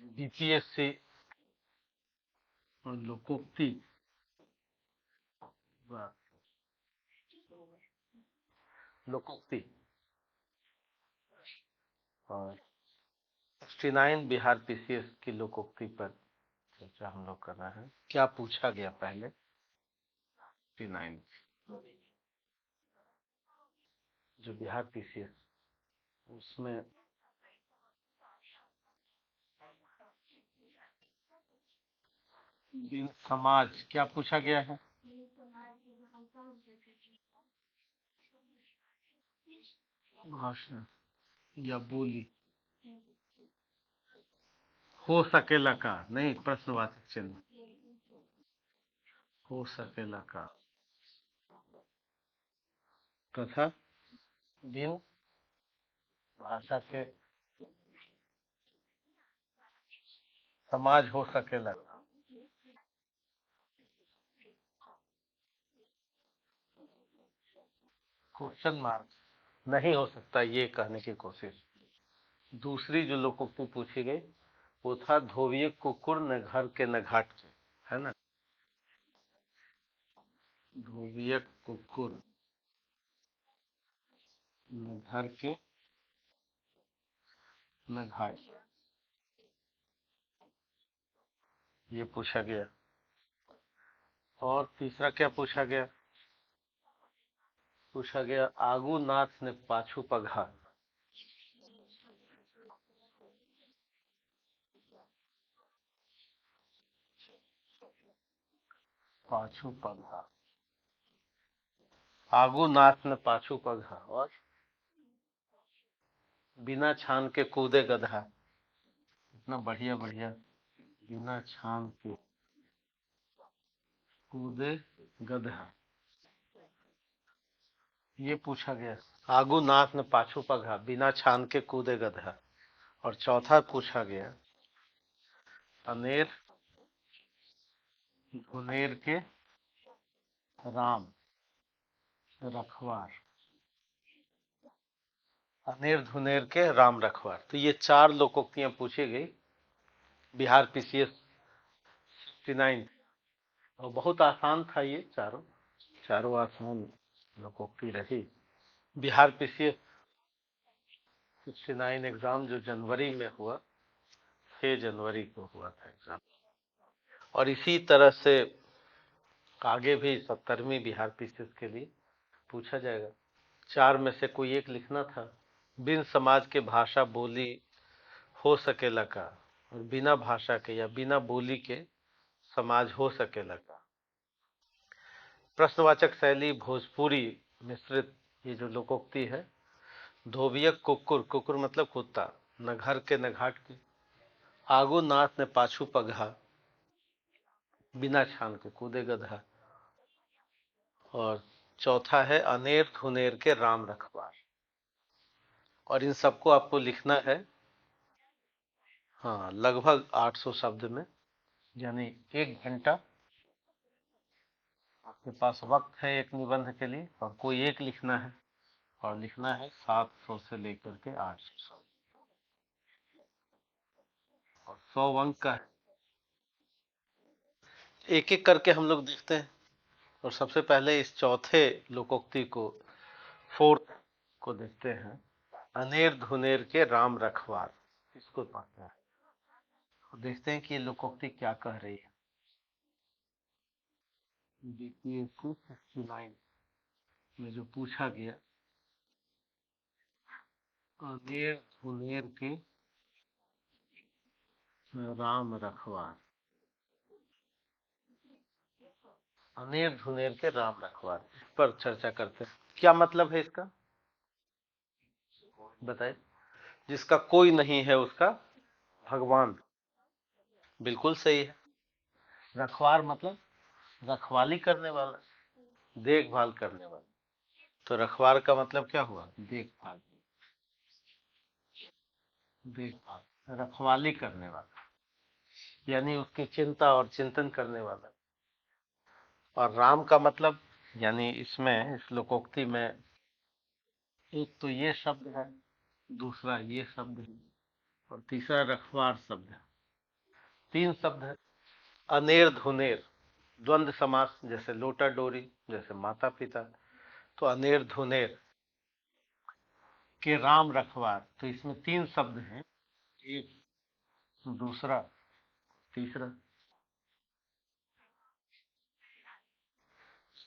BPSC और लोकोक्ति लोकोक्ति और 69 बिहार पीसीएस की लोकोक्ति पर चर्चा हम लोग कर रहे हैं। क्या पूछा गया पहले 69 जो बिहार पीसीएस उसमें समाज क्या पूछा गया है? भाषा या बोली हो सकेला का नहीं, प्रश्नवाचक चिन्ह हो सकेला का तथा बिन भाषा के समाज हो सकेला का। क्वेश्चन मार्क नहीं हो सकता ये कहने की कोशिश। दूसरी जो लोकोक्ति पूछी गई वो था धोबिये कुकुर न घर के न घाट के, है ना। धोबिये कुकुर न घर के न घाट, ये पूछा गया। और तीसरा क्या पूछा गया? पूछा गया आगू नाथ ने पाछू पघा। पाछू पघा, आगू नाथ ने पाछू पघा और बिना छान के कूदे गधा। इतना बढ़िया बढ़िया, बिना छान के कूदे गधा, ये पूछा गया। आगू नाथ ने पाछू पघा, बिना छान के कूदे गधा। और चौथा पूछा गया अनेर धुनेर के राम रखवार। अनेर धुनेर के राम रखवार। तो ये चार लोकोक्तियां पूछी गई बिहार पीसीएस 69 और बहुत आसान था। ये चारों चारों आसान लोकोक्ति रही। बिहार पीसीएस 69 एग्जाम जो जनवरी में हुआ, 6 जनवरी को हुआ था एग्जाम। और इसी तरह से आगे भी 70वीं बिहार पीसीएस के लिए पूछा जाएगा। चार में से कोई एक लिखना था। बिन समाज के भाषा बोली हो सकेला का और बिना भाषा के या बिना बोली के समाज हो सकेला का। प्रश्नवाचक शैली भोजपुरी मिश्रित ये जो लोकोक्ति है। धोबियक कुकुर, कुकुर मतलब कुत्ता, न घर के न घाट के। आगू नाथ ने पाछू पघा, बिना छान के कूदे गधा। और चौथा है अनेर धुनेर के राम रखवार। और इन सबको आपको लिखना है, हाँ, लगभग 800 शब्द में, यानी 1 घंटा आपके पास वक्त है एक निबंध के लिए। और कोई एक लिखना है और लिखना है 700 से लेकर के 800 और 100 अंक का है। एक एक करके हम लोग देखते हैं। और सबसे पहले इस चौथे लोकोक्ति को, फोर्थ को देखते हैं। अनेर धुनेर के राम रखवार, इसको पढ़ते हैं और देखते हैं कि ये लोकोक्ति क्या कह रही है। बीपीएससी 69 में जो पूछा गया, अनेर धुनेर के राम रखवार, अनेर धुनेर के राम रखवार, इस पर चर्चा करते हैं। क्या मतलब है इसका, बताइए। जिसका कोई नहीं है उसका भगवान, बिल्कुल सही है। रखवार मतलब रखवाली करने वाला, देखभाल करने वाला। तो रखवार का मतलब क्या हुआ? देखभाल, देखभाल, रखवाली करने वाला, यानी उसकी चिंता और चिंतन करने वाला। और राम का मतलब, यानी इसमें इस लोकोक्ति में एक तो ये शब्द है, दूसरा ये शब्द है और तीसरा रखवार शब्द है। तीन शब्द है। अनेर धुनेर, द्वंद्व समास, जैसे लोटा डोरी, जैसे माता पिता। तो अनेर धुनेर के राम रखवार, तो इसमें तीन शब्द हैं। एक, दूसरा, तीसरा।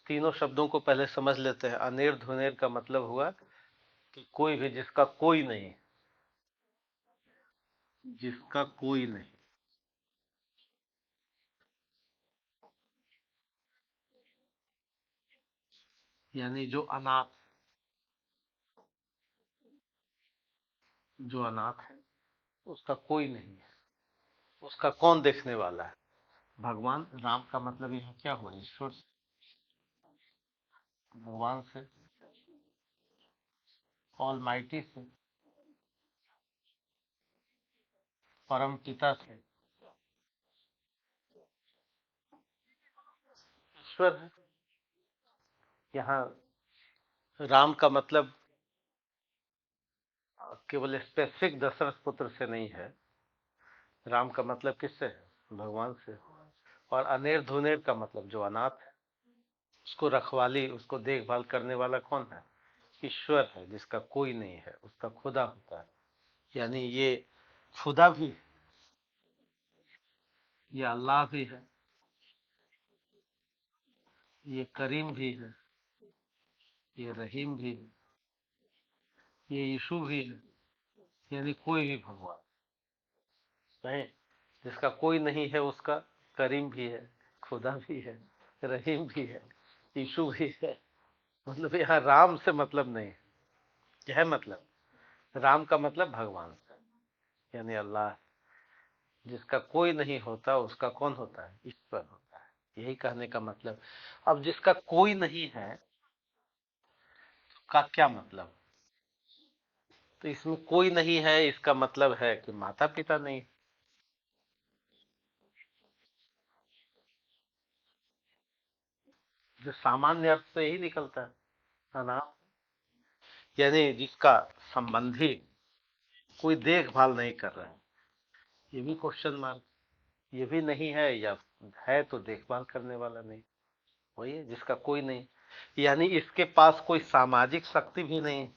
तीनों शब्दों को पहले समझ लेते हैं। अनेर धुनेर का मतलब हुआ कि कोई भी, जिसका कोई नहीं, जिसका कोई नहीं, यानी जो अनाथ, जो अनाथ है उसका कोई नहीं है, उसका कौन देखने वाला है? भगवान। राम का मतलब यहाँ क्या हुआ? ईश्वर से, भगवान से, ऑलमाइटी से, परम पिता से, ईश्वर है। यहाँ राम का मतलब केवल स्पेसिफिक दशरथ पुत्र से नहीं है। राम का मतलब किससे है? भगवान से। और अनेर धुनेर का मतलब जो अनाथ है, उसको रखवाली, उसको देखभाल करने वाला कौन है? ईश्वर है, जिसका कोई नहीं है, उसका खुदा होता है। यानी ये खुदा भी, ये अल्लाह भी है, ये करीम भी है, ये रहीम भी है, ये यीशु भी है। यानी कोई भी भगवान नहीं, जिसका कोई नहीं है, उसका करीम भी है, खुदा भी है, रहीम भी है, यीशु भी है। मतलब यहाँ राम से मतलब नहीं है। यह है मतलब, राम का मतलब भगवान से, यानी अल्लाह। जिसका कोई नहीं होता, उसका कौन होता है? ईश्वर होता है। यही कहने का मतलब। अब जिसका कोई नहीं है का क्या मतलब? तो इसमें कोई नहीं है, इसका मतलब है कि माता पिता नहीं। जो सामान्य अर्थ से यही निकलता है ना, यानी जिसका संबंधी कोई देखभाल नहीं कर रहा है। ये भी क्वेश्चन मार्क। ये भी नहीं है, या है तो देखभाल करने वाला नहीं। वही है, जिसका कोई नहीं, यानी इसके पास कोई सामाजिक शक्ति भी नहीं।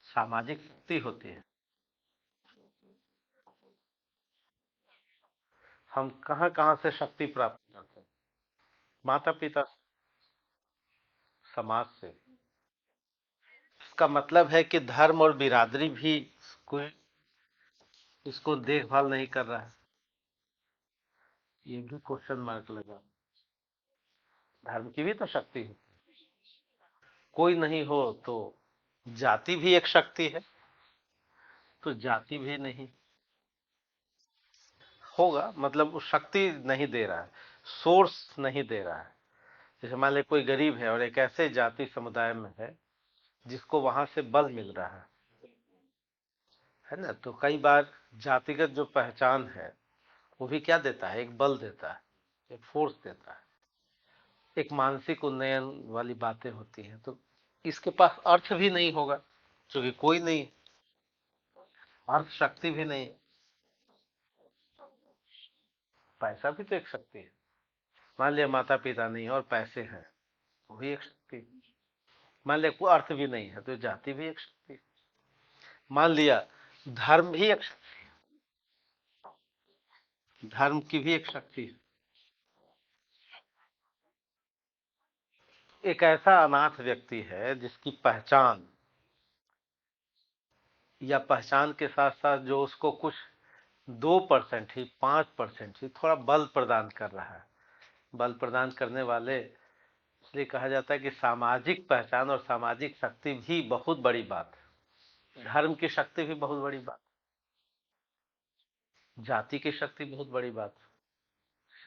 सामाजिक शक्ति होती है। हम कहाँ कहाँ से शक्ति प्राप्त करते हैं? माता पिता, समाज से। इसका मतलब है कि धर्म और बिरादरी भी कोई इसको देखभाल नहीं कर रहा है। ये भी क्वेश्चन मार्क लगा। धर्म की भी तो शक्ति है। कोई नहीं हो तो जाति भी एक शक्ति है। तो जाति भी नहीं होगा, मतलब वो शक्ति नहीं दे रहा है, सोर्स नहीं दे रहा है। जैसे मान ले कोई गरीब है और एक ऐसे जाति समुदाय में है जिसको वहां से बल मिल रहा है ना। तो कई बार जातिगत जो पहचान है, वो भी क्या देता है? एक बल देता है, एक फोर्स देता है, एक मानसिक उन्नयन वाली बातें होती हैं। तो इसके पास अर्थ भी नहीं होगा, क्योंकि कोई नहीं, अर्थ शक्ति भी नहीं। पैसा भी तो एक शक्ति है। मान लिया माता पिता नहीं और पैसे हैं, वो भी एक शक्ति है। मान लिया कोई अर्थ भी नहीं है, तो जाति भी एक शक्ति है। मान लिया धर्म भी एक शक्ति है, धर्म की भी एक शक्ति है। एक ऐसा अनाथ व्यक्ति है जिसकी पहचान, या पहचान के साथ साथ जो उसको कुछ 2% ही, 5% ही थोड़ा बल प्रदान कर रहा है। बल प्रदान करने वाले, इसलिए कहा जाता है कि सामाजिक पहचान और सामाजिक शक्ति भी बहुत बड़ी बात है। धर्म की शक्ति भी बहुत बड़ी बात, जाति की शक्ति बहुत बड़ी बात।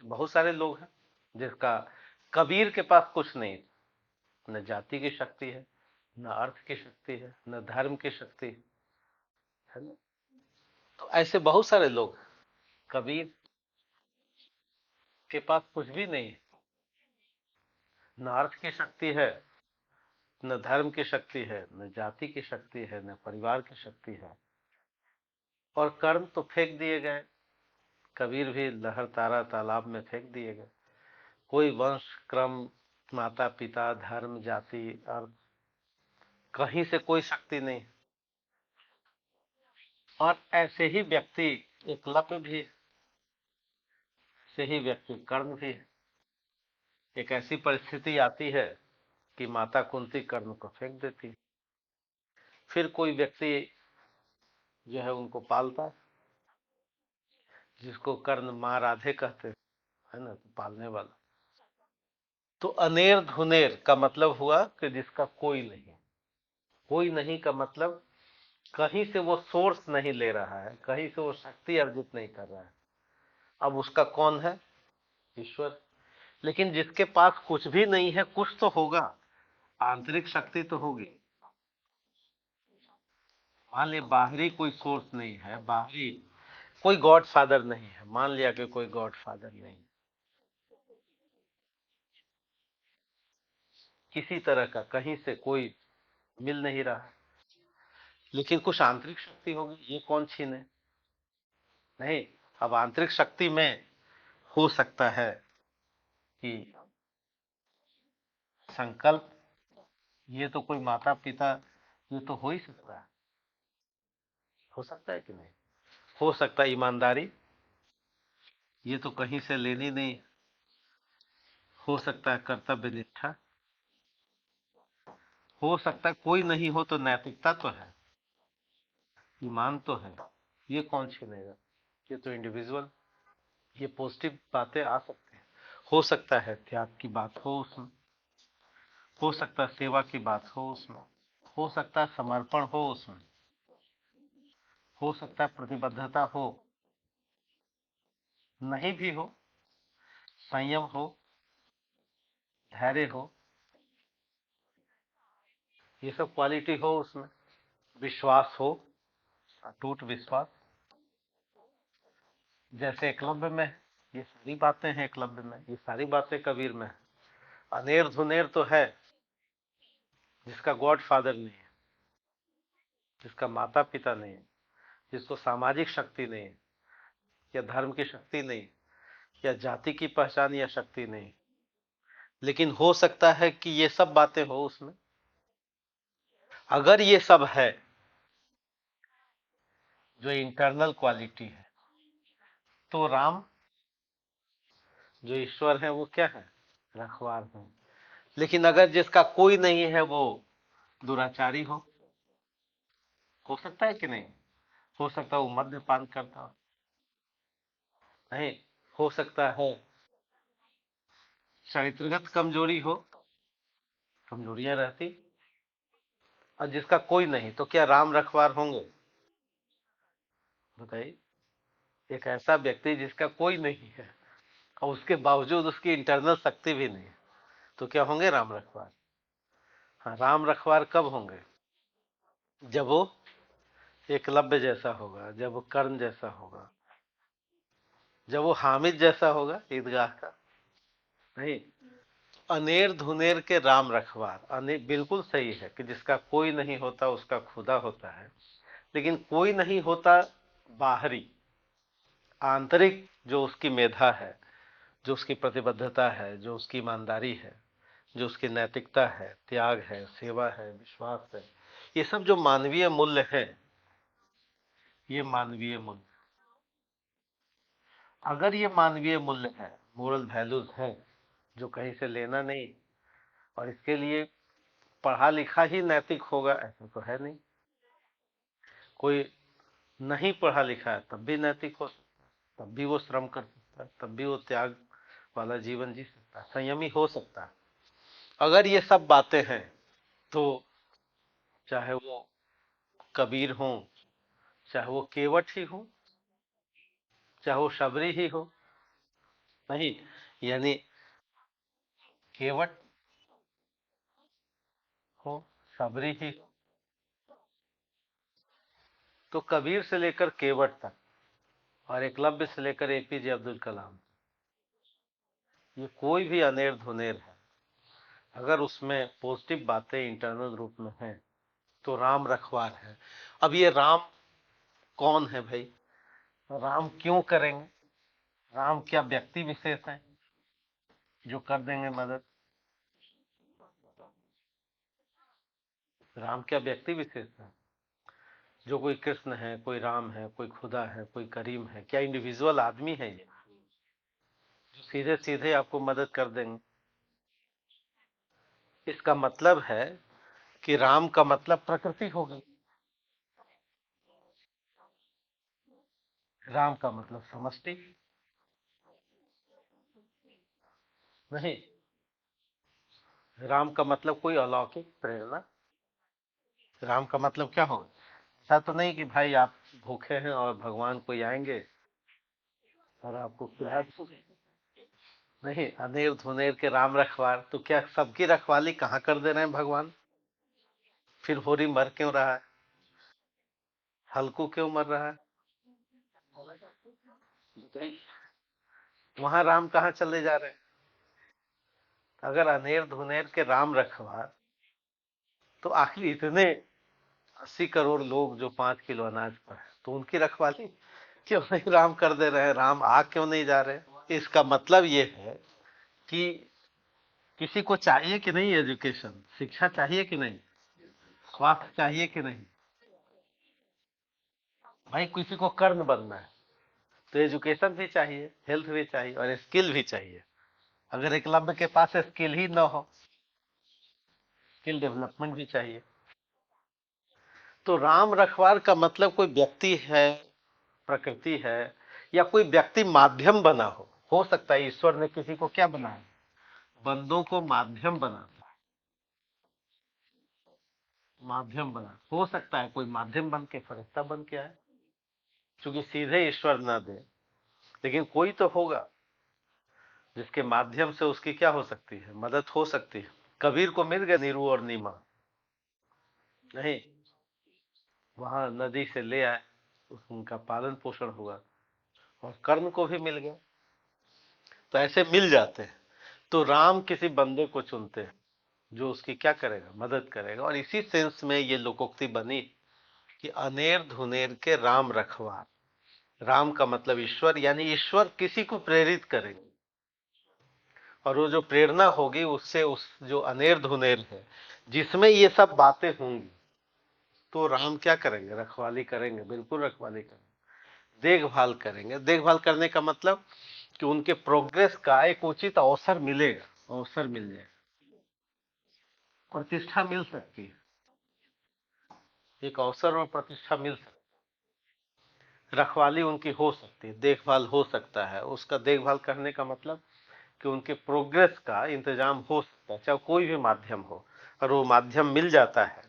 बहुत सारे लोग हैं जिसका, कबीर के पास कुछ नहीं, न जाति की शक्ति है, न अर्थ की शक्ति है, न धर्म की शक्ति है ना। तो ऐसे बहुत सारे लोग हैं। कबीर के पास कुछ भी नहीं है, न अर्थ की शक्ति है, न धर्म की शक्ति है, न जाति की शक्ति है, न परिवार की शक्ति है। और कर्म तो फेंक दिए गए, कबीर भी लहर तारा तालाब में फेंक दिए गए। कोई वंश क्रम, माता पिता, धर्म, जाति और कहीं से कोई शक्ति नहीं। और ऐसे ही व्यक्ति एकलव्य भी, ऐसे ही व्यक्ति कर्ण भी है। एक ऐसी परिस्थिति आती है कि माता कुंती कर्ण को फेंक देती है, फिर कोई व्यक्ति जो है उनको पालता है, जिसको कर्ण माँ राधे कहते हैं, है ना, तो पालने वाला। तो अनेर धुनेर का मतलब हुआ कि जिसका कोई नहीं। कोई नहीं का मतलब कहीं से वो सोर्स नहीं ले रहा है, कहीं से वो शक्ति अर्जित नहीं कर रहा है। अब उसका कौन है? ईश्वर। लेकिन जिसके पास कुछ भी नहीं है, कुछ तो होगा, आंतरिक शक्ति तो होगी। मान लिया बाहरी कोई सोर्स नहीं है, बाहरी कोई गॉड फादर नहीं है, मान लिया कि कोई गॉड फादर नहीं, किसी तरह का कहीं से कोई मिल नहीं रहा, लेकिन कुछ आंतरिक शक्ति होगी, ये कौन छीने? नहीं। अब आंतरिक शक्ति में हो सकता है कि संकल्प, ये तो कोई माता पिता, ये तो हो ही सकता है, हो सकता है कि नहीं? हो सकता है ईमानदारी, ये तो कहीं से लेनी नहीं। हो सकता है कर्तव्य निष्ठा, हो सकता है कोई नहीं हो तो नैतिकता तो है, ईमान तो है, ये कौन छीनेगा? ये तो इंडिविजुअल, ये पॉजिटिव बातें आ सकती हैं। हो सकता है त्याग की बात हो उसमें, हो सकता है सेवा की बात हो उसमें, हो सकता है समर्पण हो उसमें, हो सकता है प्रतिबद्धता हो, नहीं भी हो, संयम हो, धैर्य हो, ये सब क्वालिटी हो उसमें, विश्वास हो, अटूट विश्वास, जैसे एकलव्य में है। ये सारी बातें हैं एकलव्य में, ये सारी बातें कबीर में है। अनेर धुनेर तो है जिसका गॉड फादर नहीं है, जिसका माता पिता नहीं है, जिसको सामाजिक शक्ति नहीं है, या धर्म की शक्ति नहीं, या जाति की पहचान या शक्ति नहीं, लेकिन हो सकता है कि ये सब बातें हो उसमें। अगर ये सब है, जो इंटरनल क्वालिटी है, तो राम जो ईश्वर है वो क्या है? रखवार है। लेकिन अगर जिसका कोई नहीं है वो दुराचारी हो सकता है कि नहीं? हो सकता है वो मद्यपान करता हो, नहीं, हो सकता है चरित्रगत कमजोरी हो, कमजोरियां रहती। और जिसका कोई नहीं, तो क्या राम रखवार होंगे? बताइए। एक ऐसा व्यक्ति जिसका कोई नहीं है और उसके बावजूद उसकी इंटरनल शक्ति भी नहीं है, तो क्या होंगे राम रखवार? हाँ, राम रखवार कब होंगे? जब वो एकलव्य जैसा होगा, जब वो कर्ण जैसा होगा, जब वो हामिद जैसा होगा ईदगाह का। नहीं, अनेर धुनेर के राम रखवार, अनेर बिल्कुल सही है कि जिसका कोई नहीं होता उसका खुदा होता है, लेकिन कोई नहीं होता बाहरी, आंतरिक जो उसकी मेधा है, जो उसकी प्रतिबद्धता है, जो उसकी ईमानदारी है, जो उसकी नैतिकता है, त्याग है, सेवा है, विश्वास है, ये सब जो मानवीय मूल्य है, ये मानवीय मूल्य, अगर ये मानवीय मूल्य है, मोरल वैल्यूज है, जो कहीं से लेना नहीं, और इसके लिए पढ़ा लिखा ही नैतिक होगा ऐसा तो है नहीं। कोई नहीं पढ़ा लिखा है तब भी नैतिक हो सकता है, तब भी वो श्रम कर सकता है, तब भी वो त्याग वाला जीवन जी सकता है, संयमी हो सकता है। अगर ये सब बातें हैं तो चाहे वो कबीर हो, चाहे वो केवट ही हो, चाहे वो शबरी ही हो, नहीं, यानी केवट हो, शबरी ही हो, तो कबीर से लेकर केवट तक और एकलव्य से लेकर एपीजे अब्दुल कलाम, ये कोई भी अनेर धुनेर है, अगर उसमें पॉजिटिव बातें इंटरनल रूप में हैं तो राम रखवार है। अब ये राम कौन है भाई? राम क्यों करेंगे? राम क्या व्यक्ति विशेष है जो कर देंगे मदद? राम क्या व्यक्ति विशेष है जो कोई कृष्ण है, कोई राम है, कोई खुदा है, कोई करीम है? क्या इंडिविजुअल आदमी है ये जो सीधे सीधे आपको मदद कर देंगे? इसका मतलब है कि राम का मतलब प्रकृति हो गई, राम का मतलब समष्टि नहीं, राम का मतलब कोई अलौकिक प्रेरणा। राम का मतलब क्या होगा? ऐसा तो नहीं कि भाई आप भूखे हैं और भगवान कोई आएंगे और आपको खिला देंगे। नहीं, अनेर धुनेर के राम रखवार, तो क्या सबकी रखवाली कहाँ कर दे रहे हैं भगवान? फिर होरी मर क्यों रहा है? हल्कू क्यों मर रहा है? वहां राम कहाँ चले जा रहे हैं? अगर अनेर धुनेर के राम रखवार, तो आखिर इतने 80 करोड़ लोग जो 5 किलो अनाज पर है, तो उनकी रखवाली क्यों नहीं राम कर दे रहे हैं? राम आ क्यों नहीं जा रहे? इसका मतलब ये है कि किसी को चाहिए कि नहीं एजुकेशन, शिक्षा चाहिए कि नहीं, स्वास्थ्य चाहिए कि नहीं? भाई किसी को कर्ण बनना है तो एजुकेशन भी चाहिए, हेल्थ भी चाहिए और स्किल भी चाहिए। अगर एकलव्य के पास स्किल ही ना हो, स्किल डेवलपमेंट भी चाहिए। तो राम रखवार का मतलब कोई व्यक्ति है, प्रकृति है, या कोई व्यक्ति माध्यम बना हो सकता है ईश्वर ने किसी को क्या बनाया, बंदों को माध्यम बना, माध्यम बना। हो सकता है कोई माध्यम बन के फरिश्ता बन के आए, क्योंकि सीधे ईश्वर ना दे, लेकिन कोई तो होगा जिसके माध्यम से उसकी क्या हो सकती है, मदद हो सकती है। कबीर को मिल गए नीरू और नीमा, नहीं, वहां नदी से ले आए, उनका पालन पोषण हुआ, और कर्ण को भी मिल गया। तो ऐसे मिल जाते हैं। तो राम किसी बंदे को चुनते हैं जो उसकी क्या करेगा, मदद करेगा। और इसी सेंस में ये लोकोक्ति बनी कि अनेर धुनेर के राम रखवार। राम का मतलब ईश्वर, यानी ईश्वर किसी को प्रेरित करेंगे, और वो जो प्रेरणा होगी उससे उस जो अनेर धुनेर है जिसमें ये सब बातें होंगी, तो राम क्या करेंगे, रखवाली करेंगे, बिल्कुल रखवाली करेंगे, देखभाल करेंगे। देखभाल करने का मतलब कि उनके प्रोग्रेस का एक उचित अवसर मिलेगा, अवसर मिल जाएगा, प्रतिष्ठा मिल सकती है, एक अवसर और प्रतिष्ठा मिल सकती है, रखवाली उनकी हो सकती है, देखभाल हो सकता है। उसका देखभाल करने का मतलब कि उनके प्रोग्रेस का इंतजाम हो सकता है, चाहे कोई भी माध्यम हो। और वो माध्यम मिल जाता है,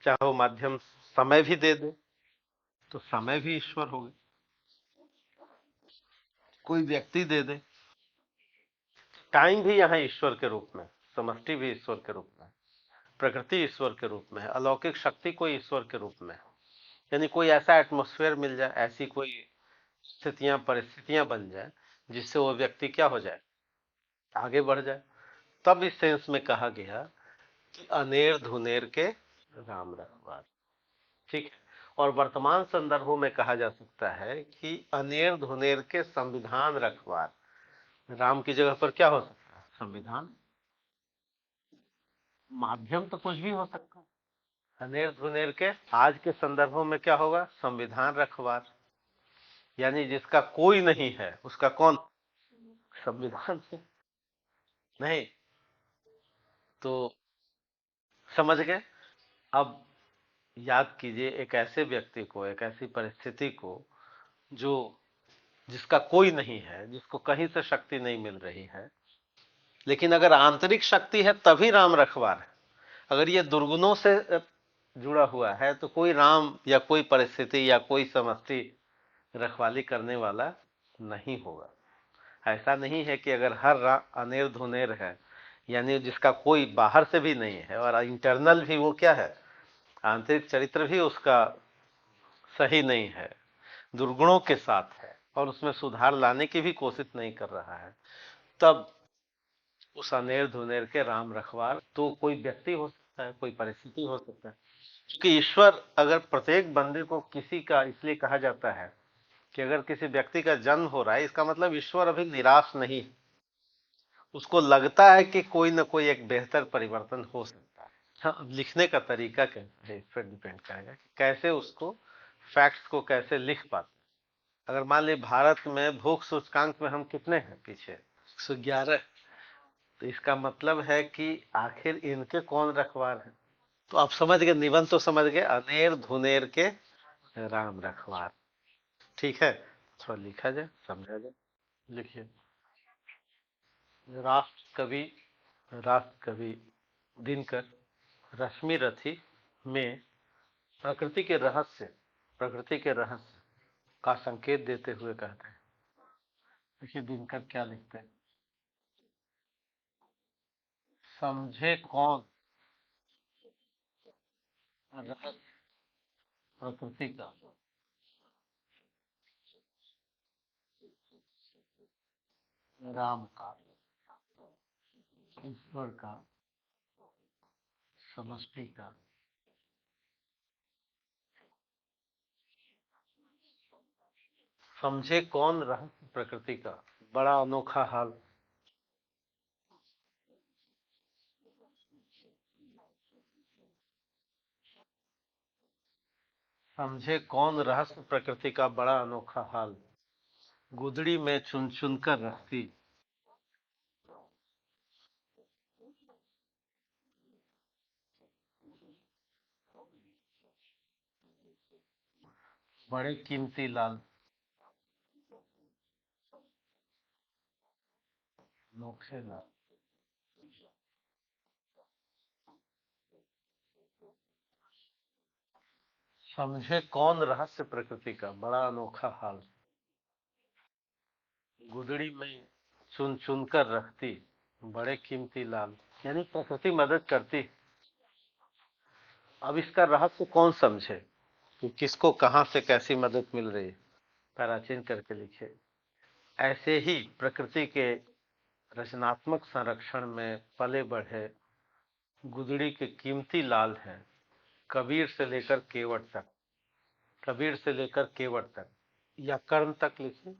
चाहे वो माध्यम समय भी दे दे, तो समय भी ईश्वर हो गए, कोई व्यक्ति दे दे, टाइम भी यहाँ ईश्वर के रूप में, समष्टि भी ईश्वर के रूप में, प्रकृति ईश्वर के रूप में है, अलौकिक शक्ति कोई ईश्वर के रूप में है। यानी कोई ऐसा एटमॉस्फेयर मिल जाए, ऐसी कोई स्थितियां परिस्थितियां बन जाए जिससे वो व्यक्ति क्या हो जाए, आगे बढ़ जाए। तब इस सेंस में कहा गया कि अनेर धुनेर के राम रखवार, ठीक है। और वर्तमान संदर्भों में कहा जा सकता है कि अनेर धुनेर के संविधान रखवार। राम की जगह पर क्या हो सकता है, संविधान। माध्यम तो कुछ भी हो सकता है, अनेर धुनेर के आज के संदर्भों में क्या होगा, संविधान रखवार, यानी जिसका कोई नहीं है उसका कौन, संविधान है। नहीं, तो समझ गए? अब याद कीजिए एक ऐसे व्यक्ति को, एक ऐसी परिस्थिति को जो जिसका कोई नहीं है, जिसको कहीं से शक्ति नहीं मिल रही है, लेकिन अगर आंतरिक शक्ति है तभी राम रखवार है। अगर ये दुर्गुणों से जुड़ा हुआ है तो कोई राम या कोई परिस्थिति या कोई समष्टि रखवाली करने वाला नहीं होगा। ऐसा नहीं है कि अगर हर अनेर धुनेर है, यानी जिसका कोई बाहर से भी नहीं है और इंटरनल भी वो क्या है, आंतरिक चरित्र भी उसका सही नहीं है, दुर्गुणों के साथ है और उसमें सुधार लाने की भी कोशिश नहीं कर रहा है, तब उस अनेर धुनेर के राम रखवार तो कोई व्यक्ति हो सकता है, कोई परिस्थिति हो सकता है। क्योंकि ईश्वर अगर प्रत्येक बंदे को, किसी का, इसलिए कहा जाता है कि अगर किसी व्यक्ति का जन्म हो रहा है, इसका मतलब ईश्वर अभी निराश नहीं है। उसको लगता है कि कोई ना कोई एक बेहतर परिवर्तन हो सकता है। हाँ, अब लिखने का तरीका कैसा है इस पर डिपेंड करेगा कि कैसे उसको, फैक्ट्स को कैसे लिख पाते। अगर मान लीजिए भारत में भूख सूचकांक में हम कितने हैं पीछे, 111, तो इसका मतलब है कि आखिर इनके कौन रखवार है। तो आप समझ गए, निबंध तो समझ गए, अनेर धुनेर के राम रखवार। ठीक है, थोड़ा लिखा जाए, समझा जाए। लिखिए। राष्ट्र कवि, राष्ट्र कवि दिनकर रश्मि रथी में प्रकृति के रहस्य, प्रकृति के रहस्य का संकेत देते हुए कहते हैं। देखिए दिनकर क्या लिखते हैं, समझे कौन रहस्य प्रकृति का, राम का, ईश्वर का, समष्टि का। समझे कौन रहस्य प्रकृति का, बड़ा अनोखा हाल। समझे कौन रहस्य प्रकृति का बड़ा अनोखा हाल, गुदड़ी में चुन चुन कर रखती, बड़े कीमती लाल, नोखे लाल। समझे कौन रहस्य प्रकृति का बड़ा अनोखा हाल, गुदड़ी में चुन चुन कर रखती, बड़े कीमती लाल। यानी प्रकृति मदद करती। अब इसका रहस्य कौन समझे कि किसको कहां से कैसी मदद मिल रही है। पैराचीन करके लिखे। ऐसे ही प्रकृति के रचनात्मक संरक्षण में पले बढ़े गुदड़ी के कीमती लाल हैं, कबीर से लेकर केवट तक, कबीर से लेकर केवट तक, या कर्म तक लिखे,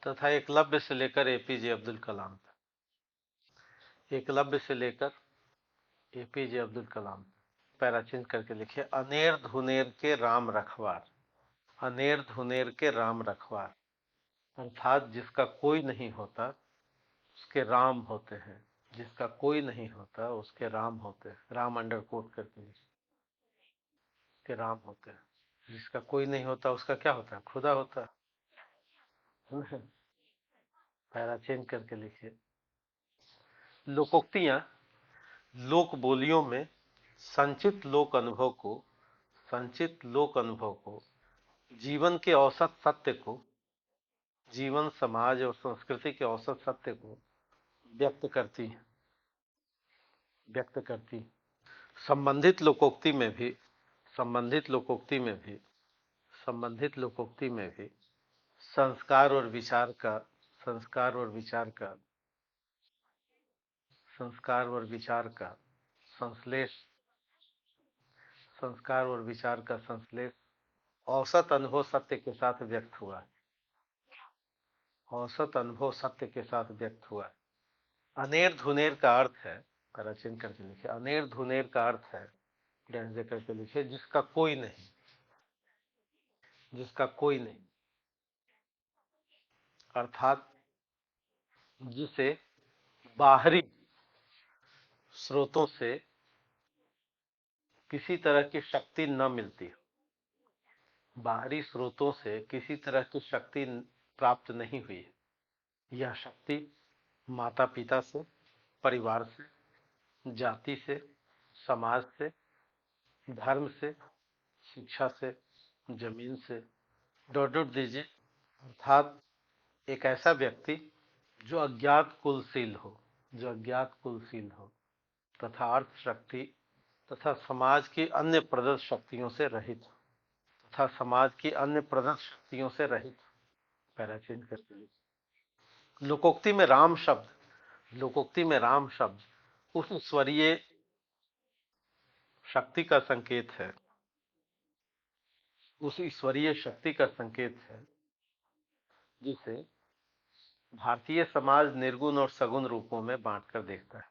तथा एकलव्य से लेकर एपीजे अब्दुल कलाम तक, एकलव्य से लेकर एपीजे अब्दुल कलाम। पैराचीन करके लिखे। अनेर धुनेर के राम रखवार, अनेर धुनेर के राम रखवार, अर्थात जिसका कोई नहीं होता उसके राम होते हैं, जिसका कोई नहीं होता उसके राम होते हैं। राम अंडर कोट करके लिखे, उसके राम होते हैं। जिसका कोई नहीं होता उसका क्या होता है, खुदा होता है। पैराचेन करके लिखिए। लोकोक्तियां लोक बोलियों में संचित लोक अनुभव को, संचित लोक अनुभव को, जीवन के औसत सत्य को, जीवन समाज और संस्कृति के औसत सत्य को व्यक्त करती है, व्यक्त करती। संबंधित लोकोक्ति में भी, संबंधित लोकोक्ति में भी, संबंधित लोकोक्ति में भी संस्कार और विचार का, संस्कार और विचार का, संस्कार और विचार का संश्लेष, संस्कार और विचार का संश्लेष औसत अनुभव सत्य के साथ व्यक्त हुआ है, औसत अनुभव सत्य के साथ व्यक्त हुआ है। अनेर धुनेर का अर्थ है, कराचीन करके लिखे, अनेर धुनेर का अर्थ है, डैश दे करके लिखे, जिसका कोई नहीं, जिसका कोई नहीं, अर्थात जिसे बाहरी स्रोतों से किसी तरह की शक्ति न मिलती हो, बाहरी स्रोतों से किसी तरह की शक्ति प्राप्त नहीं हुई है। यह शक्ति माता पिता से, परिवार से, जाति से, समाज से, धर्म से, शिक्षा से, जमीन से, डॉट डॉट दीजिए, अर्थात एक ऐसा व्यक्ति जो अज्ञात कुलशील हो, जो अज्ञात कुलशील हो, तथा अर्थ शक्ति तथा समाज की अन्य प्रदत्त शक्तियों से रहित हो, तथा समाज की अन्य प्रदत्त शक्तियों से रहित। पैराचेंज करते हैं। लोकोक्ति में राम शब्द, लोकोक्ति में राम शब्द उस ईश्वरीय शक्ति का संकेत है, उस ईश्वरीय शक्ति का संकेत है जिसे भारतीय समाज निर्गुण और सगुण रूपों में बांटकर देखता है।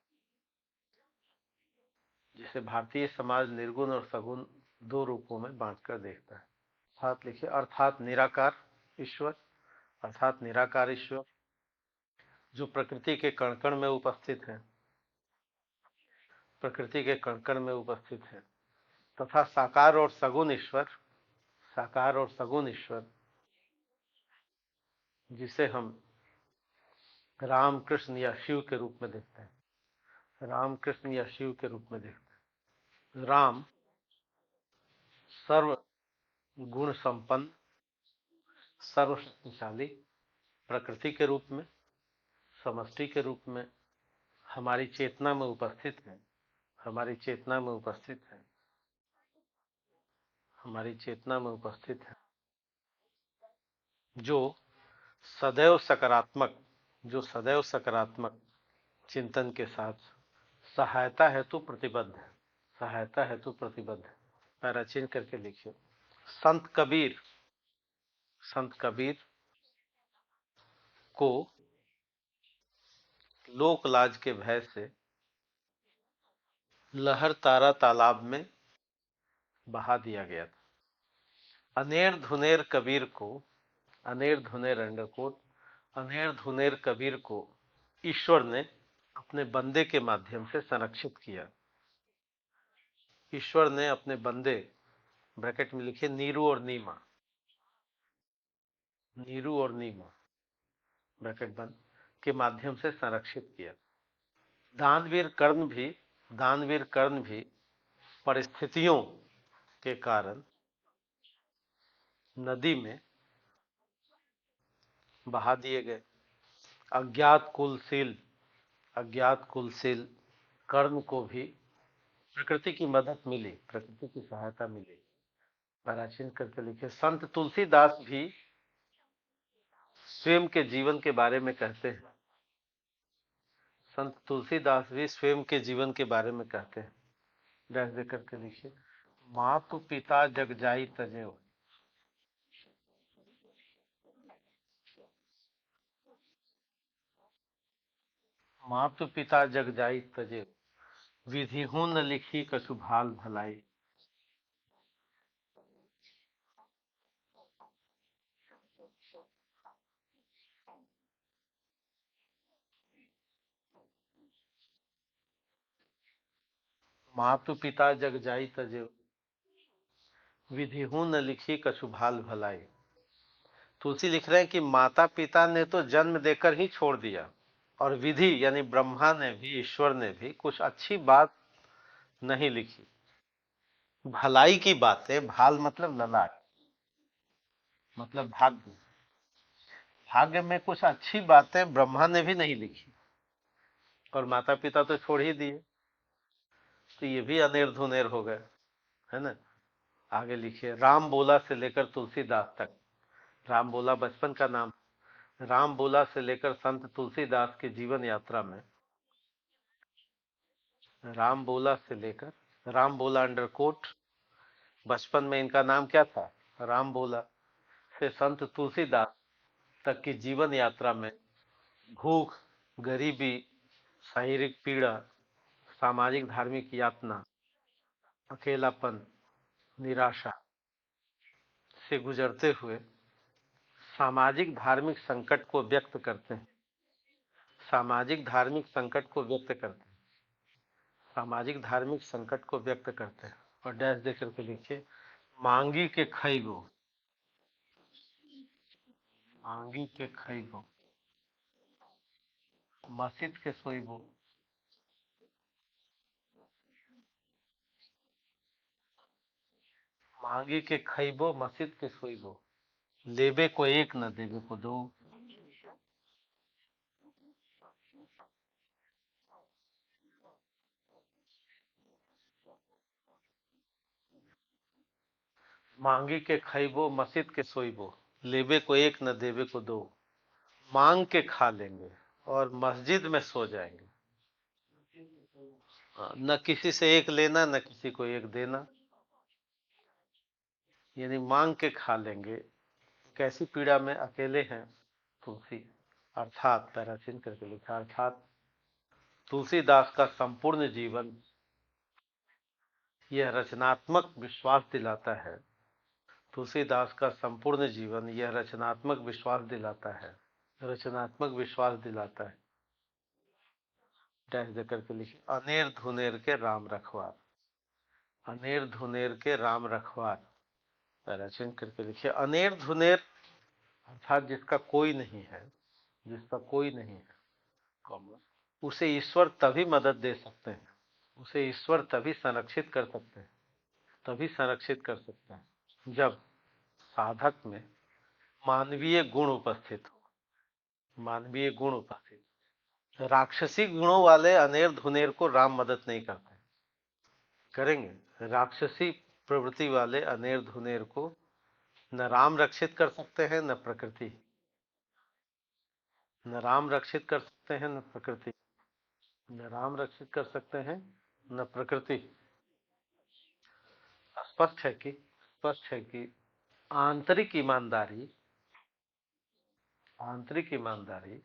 जिसे भारतीय समाज निर्गुण और सगुण दो रूपों में बांटकर देखता है। अर्थात लिखिए, अर्थात निराकार ईश्वर, अर्थात निराकार ईश्वर जो प्रकृति के कण कण में उपस्थित है, प्रकृति के कण कण में उपस्थित है, तथा साकार और सगुण ईश्वर, साकार और सगुण ईश्वर जिसे हम राम कृष्ण या शिव के रूप में देखते हैं, राम कृष्ण या शिव के रूप में देखते हैं। राम सर्व गुण संपन्न, सर्वशक्तिशाली प्रकृति के रूप में, समष्टि के रूप में हमारी चेतना में उपस्थित है, हमारी चेतना में उपस्थित है, हमारी चेतना में उपस्थित है, जो सदैव सकारात्मक, जो सदैव सकारात्मक चिंतन के साथ सहायता हेतु प्रतिबद्ध है, सहायता हेतु प्रतिबद्ध है। पैरा चेंज करके लिखिए, संत कबीर, संत कबीर को लोक लाज के भय से लहर तारा तालाब में बहा दिया गया था। अनेर धुनेर कबीर को, अनेर धुनेर अंडरकोट, अनेर धुनेर कबीर को ईश्वर ने अपने बंदे के माध्यम से संरक्षित किया। ईश्वर ने अपने बंदे, ब्रैकेट में लिखिए नीरू और नीमा, नीरू और नीमा ब्रैकेट बंद, के माध्यम से संरक्षित किया। दानवीर कर्ण भी, दानवीर कर्ण भी परिस्थितियों के कारण नदी में बहा दिए गए। अज्ञात कुलशील, अज्ञात कुलशील कर्ण को भी प्रकृति की मदद मिली, प्रकृति की सहायता मिली। प्राचीन करके लिखे, संत तुलसीदास भी स्वयं के जीवन के बारे में कहते हैं, संत तुलसीदास भी स्वयं के जीवन के बारे में कहते हैं। डैश दे करके लिखिए, मातु पिता जग जाई तजेव, मातु पिता जग जाई तजेव, विधि हूं न लिखी कछु भाल भलाई। मातु पिता जग जाई तजेव, विधि हूं न लिखी कछु भाल भलाई। तुलसी लिख रहे हैं कि माता पिता ने तो जन्म देकर ही छोड़ दिया, और विधि यानी ब्रह्मा ने भी, ईश्वर ने भी कुछ अच्छी बात नहीं लिखी। भलाई की बातें, भाल मतलब ललाट, मतलब भाग्य, भाग्य में कुछ अच्छी बातें ब्रह्मा ने भी नहीं लिखी और माता पिता तो छोड़ ही दिए, तो ये भी अनेर धुनेर हो गए, है ना। आगे लिखिए, राम बोला से लेकर तुलसीदास तक, राम बोला बचपन का नाम, राम बोला से लेकर संत तुलसीदास की जीवन यात्रा में, राम बोला से लेकर, राम बोला अंडरकोट, बचपन में इनका नाम क्या था, राम बोला, से संत तुलसीदास तक की जीवन यात्रा में भूख, गरीबी, शारीरिक पीड़ा, सामाजिक धार्मिक यातना, अकेलापन, निराशा से गुजरते हुए सामाजिक धार्मिक संकट को व्यक्त करते हैं, सामाजिक धार्मिक संकट को व्यक्त करते हैं, सामाजिक धार्मिक संकट को व्यक्त करते हैं। और डैश दे करके लिखिए, मांगी के खैगो, मांगी के खैगो, मस्जिद के सोईबो, मांगी के खैबो मस्जिद के सोईबो, लेबे को एक न देबे को दो। मांगी के खैबो मस्जिद के सोईबो, लेबे को एक न देबे को दो। मांग के खा लेंगे और मस्जिद में सो जाएंगे, न किसी से एक लेना न किसी को एक देना, यानी मांग के खा लेंगे। कैसी पीड़ा में, अकेले हैं, तुलसी अर्थात पैराचिन करके लिखा, अर्थात तुलसीदास का संपूर्ण जीवन यह रचनात्मक विश्वास दिलाता है। तुलसीदास का संपूर्ण जीवन यह रचनात्मक विश्वास दिलाता है, रचनात्मक विश्वास दिलाता है। डैश देकर के लिखिए, अनेर धुनेर के राम रखवार, अनेर धुनेर के राम रखवार, पैराचिन करके लिखिए। अनेर धुनेर अर्थात जिसका कोई नहीं है, जिसका कोई नहीं है, उसे ईश्वर तभी मदद दे सकते हैं, उसे ईश्वर तभी संरक्षित कर सकते हैं, तभी संरक्षित कर सकते हैं जब साधक में मानवीय गुण उपस्थित हो, मानवीय गुण उपस्थित। राक्षसी गुणों वाले अनेर धुनेर को राम मदद नहीं करते, करेंगे? राक्षसी प्रवृत्ति वाले अनेर धुनेर को न राम रक्षित कर सकते हैं, न प्रकृति, न राम रक्षित कर सकते हैं, न प्रकृति, न राम रक्षित कर सकते हैं, न प्रकृति। स्पष्ट है कि आंतरिक ईमानदारी, आंतरिक ईमानदारी,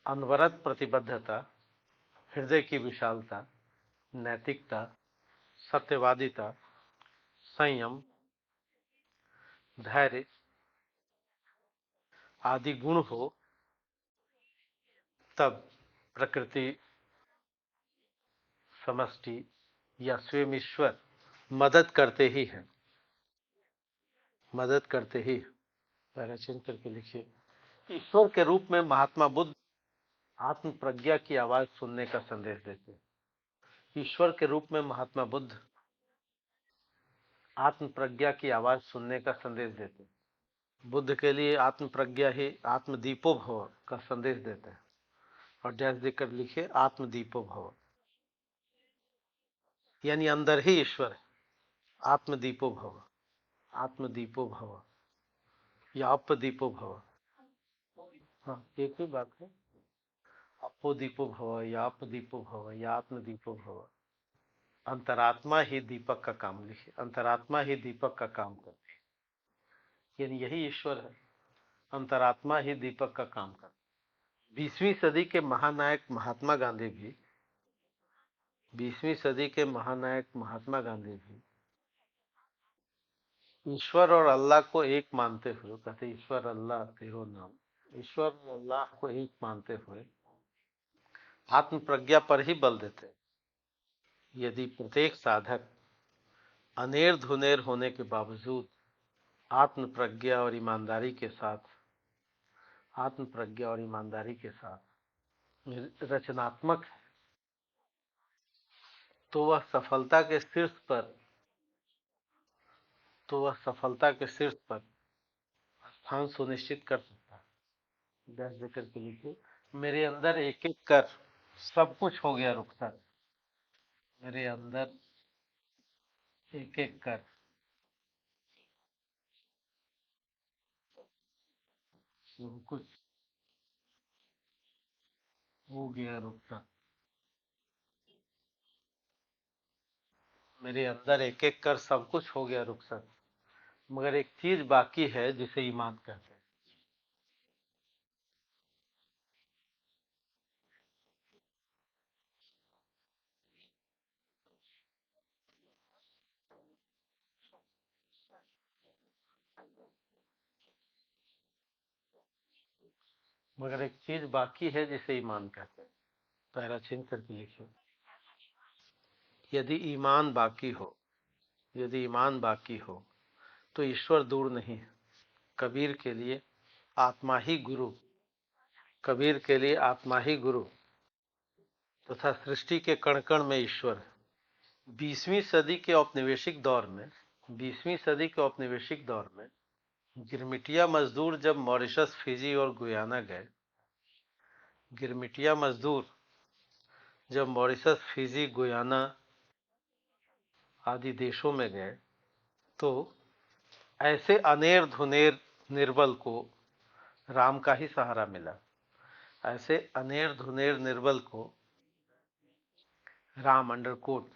अनवरत प्रतिबद्धता, हृदय की विशालता, नैतिकता, सत्यवादिता, संयम, धैर्य आदि गुण हो, तब प्रकृति, समष्टि या स्वयं ईश्वर मदद करते ही हैं, मदद करते ही। पैराचिन करके लिखिए, ईश्वर के रूप में महात्मा बुद्ध आत्म प्रज्ञा की आवाज सुनने का संदेश देते। ईश्वर के रूप में महात्मा बुद्ध आत्म प्रज्ञा की आवाज सुनने का संदेश देते। बुद्ध के लिए आत्म प्रज्ञा ही आत्मदीपो भव का संदेश देते हैं। और डैश देकर लिखिए, आत्मदीपो भव, यानी अंदर ही ईश्वर है। आत्मदीपो भव, आत्मदीपो भव या अपदीपो भव, हाँ एक ही बात है। अपोदीपो भव या अपदीपो भव या आत्मदीपो भव। अंतरात्मा ही दीपक का काम, लिखे, अंतरात्मा ही दीपक का काम करती है, यानी यही ईश्वर है, अंतरात्मा ही दीपक का काम करती है। 20वीं सदी के महानायक महात्मा गांधी भी, 20वीं सदी के महानायक महात्मा गांधी भी ईश्वर और अल्लाह को एक मानते हुए कहते, ईश्वर अल्लाह तेरो नाम, ईश्वर और अल्लाह को एक मानते हुए आत्म प्रज्ञा पर ही बल देते। यदि प्रत्येक साधक अनेर धुनेर होने के बावजूद आत्म प्रज्ञा और ईमानदारी के साथ, आत्म प्रज्ञा और ईमानदारी के साथ रचनात्मक है, तो वह सफलता के शीर्ष पर, तो वह सफलता के शीर्ष पर स्थान सुनिश्चित कर सकता है। डैश देकर के लिखिए, मेरे अंदर एक एक कर सब कुछ हो गया रुखसत, मेरे अंदर एक एक कर सब कुछ हो गया रुखसत, मेरे अंदर एक एक कर सब कुछ हो गया रुखसत, मगर एक चीज बाकी है जिसे ईमान कहते हैं। मगर एक चीज बाकी है जिसे ईमान कहते हैं। पैराचिन करके लिखिए, यदि ईमान बाकी हो, यदि ईमान बाकी हो तो ईश्वर दूर नहीं है। कबीर के लिए आत्मा ही गुरु, कबीर के लिए आत्मा ही गुरु तथा सृष्टि के कण कण में ईश्वर है। 20वीं सदी के औपनिवेशिक दौर में, 20वीं सदी के औपनिवेशिक दौर में गिरमिटिया मजदूर जब मॉरिशस, फिजी और गुयाना गए, गिरमिटिया मजदूर जब मॉरिशस, फिजी, गुयाना आदि देशों में गए तो ऐसे अनेर धुनेर निर्बल को राम का ही सहारा मिला। ऐसे अनेर धुनेर निर्बल को राम अंडरकोट,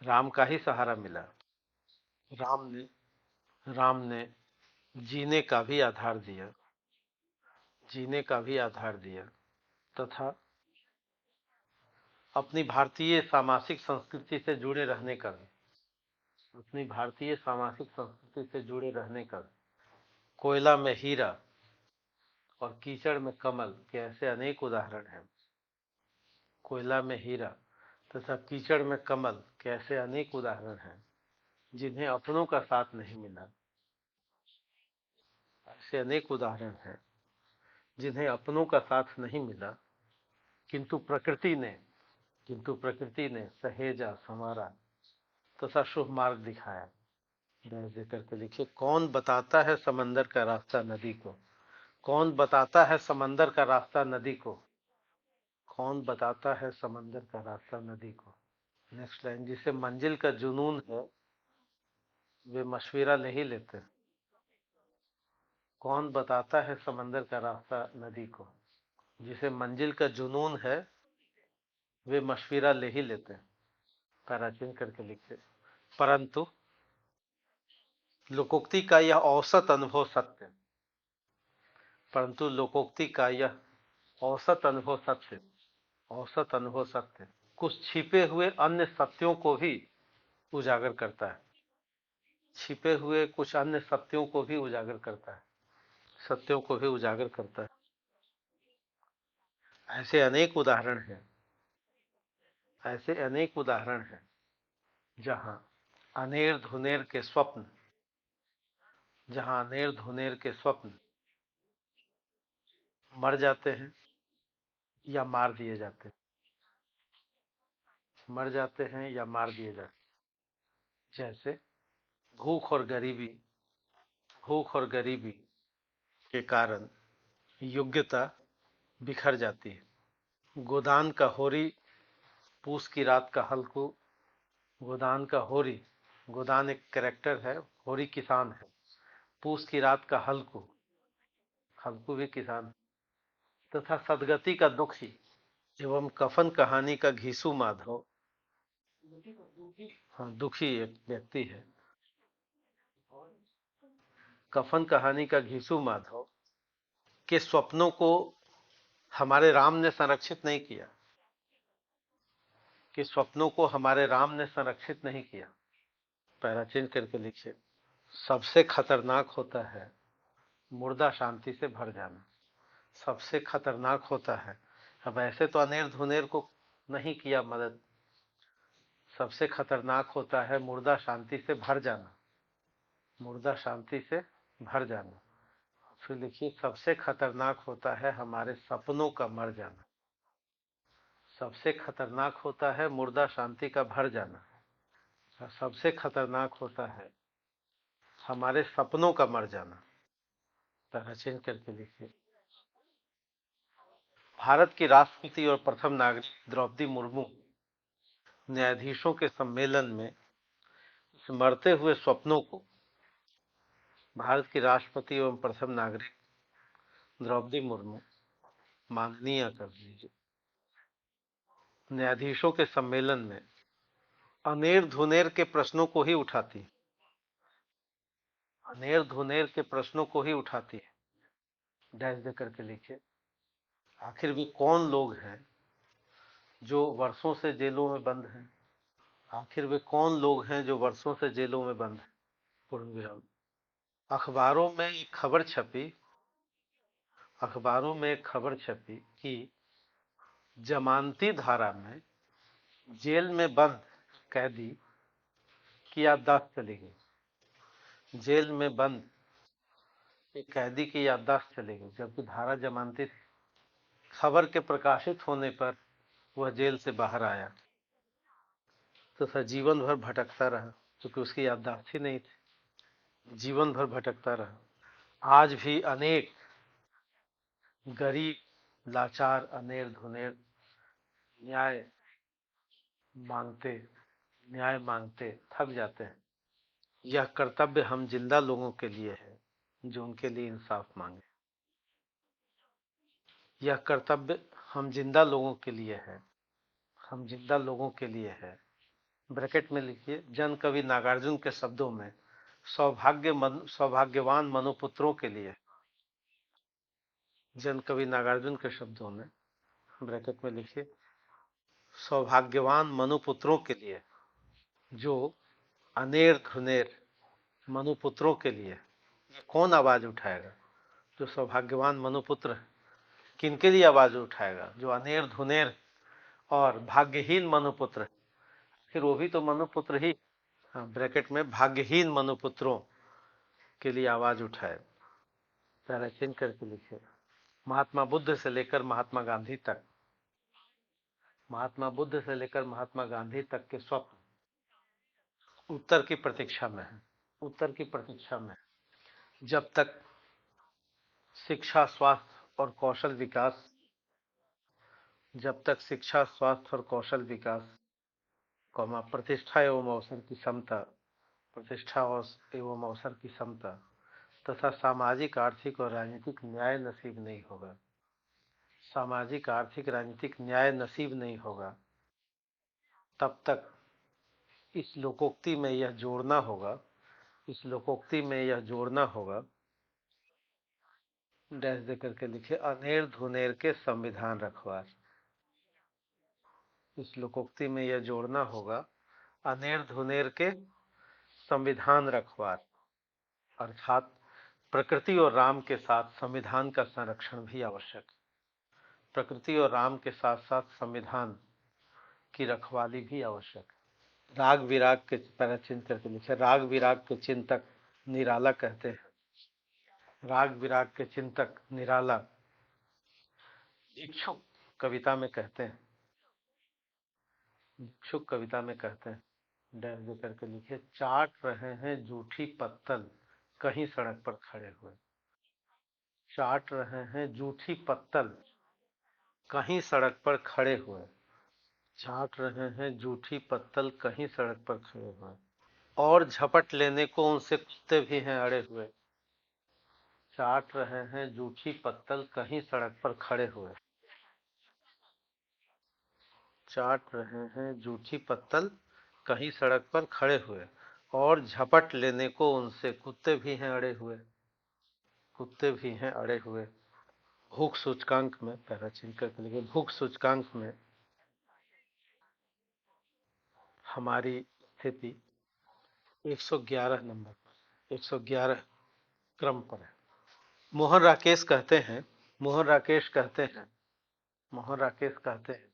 राम का ही सहारा मिला। राम ने जीने का भी आधार दिया, जीने का भी आधार दिया तथा अपनी भारतीय सामाजिक संस्कृति से जुड़े रहने का अपनी भारतीय सामाजिक संस्कृति से जुड़े रहने का कोयला में हीरा और कीचड़ में कमल के ऐसे अनेक उदाहरण हैं। कोयला में हीरा तथा कीचड़ में कमल के ऐसे अनेक उदाहरण हैं जिन्हें अपनों का साथ नहीं मिला। ऐसे अनेक उदाहरण हैं जिन्हें अपनों का साथ नहीं मिला, किंतु प्रकृति ने सहेजा, संवारा तथा शुभ मार्ग दिखाया। दर्ज करके लिखिए, कौन बताता है समंदर का रास्ता नदी को? कौन बताता है समंदर का रास्ता नदी को? कौन बताता है समंदर का रास्ता नदी को? नेक्स्ट लाइन, जिसे मंजिल का जुनून है वे मशवरा नहीं लेते। कौन बताता है समंदर का रास्ता नदी को? जिसे मंजिल का जुनून है वे मशवरा ले ही लेते हैं। पैराचीन करके लिखते, परंतु लोकोक्ति का यह औसत अनुभव सत्य, परंतु लोकोक्ति का यह औसत अनुभव सत्य, औसत अनुभव सत्य कुछ छिपे हुए अन्य सत्यों को भी उजागर करता है। छिपे हुए कुछ अन्य सत्यों को भी उजागर करता है, सत्यों को भी उजागर करता है। ऐसे अनेक उदाहरण हैं, ऐसे अनेक उदाहरण हैं जहां अनेर धुनेर के स्वप्न, जहां अनेर धुनेर के स्वप्न मर जाते हैं या मार दिए जाते हैं, मर जाते हैं या मार दिए जाते हैं। जैसे भूख और गरीबी, भूख और गरीबी के कारण योग्यता बिखर जाती है। गोदान का होरी, पूस की रात का हल्कू, गोदान का होरी, गोदान एक कैरेक्टर है, होरी किसान है, पूस की रात का हल्कू, हल्कू भी किसान, तथा सदगति का दुखी एवं कफन कहानी का घीसू माधव, हाँ दुखी एक व्यक्ति है, कफन कहानी का घीसू माधव के स्वप्नों को हमारे राम ने संरक्षित नहीं किया, कि स्वप्नों को हमारे राम ने संरक्षित नहीं किया। पैराचीन करके लिखिए, सबसे खतरनाक होता है मुर्दा शांति से भर जाना, सबसे खतरनाक होता है। अब ऐसे तो अनेर धुनेर को नहीं किया मदद, सबसे खतरनाक होता है मुर्दा शांति से भर जाना, मुर्दा शांति से भर जाना। फिर लिखिए, सबसे खतरनाक होता है हमारे सपनों का मर जाना, सबसे खतरनाक होता है मुर्दा शांति का भर जाना, सबसे खतरनाक होता है हमारे सपनों का मर जाना। तरह चेंज करके लिखिए, भारत की राष्ट्रपति और प्रथम नागरिक द्रौपदी मुर्मू न्यायाधीशों के सम्मेलन में इस मरते हुए स्वप्नों को, भारत की राष्ट्रपति एवं प्रथम नागरिक द्रौपदी मुर्मू, माननीय कर लीजिए, न्यायाधीशों के सम्मेलन में अनेर धुनेर के प्रश्नों को ही उठाती है, अनेर धुनेर के प्रश्नों को ही उठाती है। डैश दे करके लिखिए, आखिर भी कौन लोग हैं जो वर्षों से जेलों में बंद हैं? आखिर वे कौन लोग हैं जो वर्षों से जेलों में बंद हैं? पूर्ण विराम। अखबारों में एक खबर छपी, अखबारों में एक खबर छपी कि जमानती धारा में जेल में बंद कैदी की याददाश्त चली गई, जेल में बंद एक कैदी की याददाश्त चली गई, जबकि धारा जमानती थी। खबर के प्रकाशित होने पर वह जेल से बाहर आया तो सर जीवन भर भटकता रहा, क्योंकि उसकी याददाश्त ही नहीं थी, जीवन भर भटकता रहा। आज भी अनेक गरीब लाचार अनेर धुनेर न्याय मांगते, न्याय मांगते थक जाते हैं। यह कर्तव्य हम जिंदा लोगों के लिए है जो उनके लिए इंसाफ मांगे, यह कर्तव्य हम जिंदा लोगों के लिए है, हम जिंदा लोगों के लिए है। ब्रैकेट में लिखिए, जन कवि नागार्जुन के शब्दों में सौभाग्यवान मनुपुत्रों के लिए, जन कवि नागार्जुन के शब्दों में ब्रैकेट में लिखिए, सौभाग्यवान मनुपुत्रों के लिए, जो अनेर धुनेर मनुपुत्रों के लिए ये कौन आवाज उठाएगा? जो सौभाग्यवान मनुपुत्र किनके लिए आवाज उठाएगा? जो अनेर धुनेर और भाग्यहीन मनुपुत्र, फिर वो भी तो मनुपुत्र ही, हाँ, ब्रैकेट में भाग्यहीन मनुपुत्रों के लिए आवाज उठाए। पहले चिन्ह करके लिखे, महात्मा बुद्ध से लेकर महात्मा गांधी तक, महात्मा बुद्ध से लेकर महात्मा गांधी तक के स्वप्न उत्तर की प्रतीक्षा में है, उत्तर की प्रतीक्षा में है। जब तक शिक्षा, स्वास्थ्य और कौशल विकास, जब तक शिक्षा, स्वास्थ्य और कौशल विकास, प्रतिष्ठा एवं अवसर की समता, प्रतिष्ठा एवं अवसर की समता तथा सामाजिक, आर्थिक और राजनीतिक न्याय नसीब नहीं होगा, सामाजिक, आर्थिक, राजनीतिक न्याय नसीब नहीं होगा, तब तक इस लोकोक्ति में यह जोड़ना होगा, इस लोकोक्ति में यह जोड़ना होगा, डैश दे करके लिखे, अनेर धुनेर के संविधान रखवार। इस लोकोक्ति में यह जोड़ना होगा, अनेर धुनेर के संविधान रखवार, अर्थात प्रकृति और राम के साथ संविधान का संरक्षण भी आवश्यक है, प्रकृति और राम के साथ साथ संविधान की रखवाली भी आवश्यक है। राग विराग के, पहले चिन्ह करके लिखे, राग विराग के चिंतक निराला कहते हैं, राग विराग के चिंतक निराला भिक्षुक कविता में कहते हैं, भिक्षुक कविता में कहते हैं, डैश दे करके लिखे, चाट रहे हैं जूठी पत्तल कहीं सड़क पर खड़े हुए, चाट रहे हैं जूठी पत्तल कहीं सड़क पर खड़े हुए, चाट रहे हैं जूठी पत्तल कहीं सड़क पर खड़े हुए, और झपट लेने को उनसे कुत्ते भी हैं अड़े हुए, चाट रहे हैं जूठी पत्तल कहीं सड़क पर खड़े हुए, चाट रहे हैं जूठी पत्तल कहीं सड़क पर खड़े हुए, और झपट लेने को उनसे कुत्ते भी हैं अड़े हुए, कुत्ते भी हैं अड़े हुए। भूख सूचकांक में, पहला चिन्ह करके लिखिए, भूख सूचकांक में हमारी स्थिति 111 नंबर पर, 111 क्रम पर है। मोहन राकेश कहते हैं, मोहन राकेश कहते हैं, मोहन राकेश कहते हैं,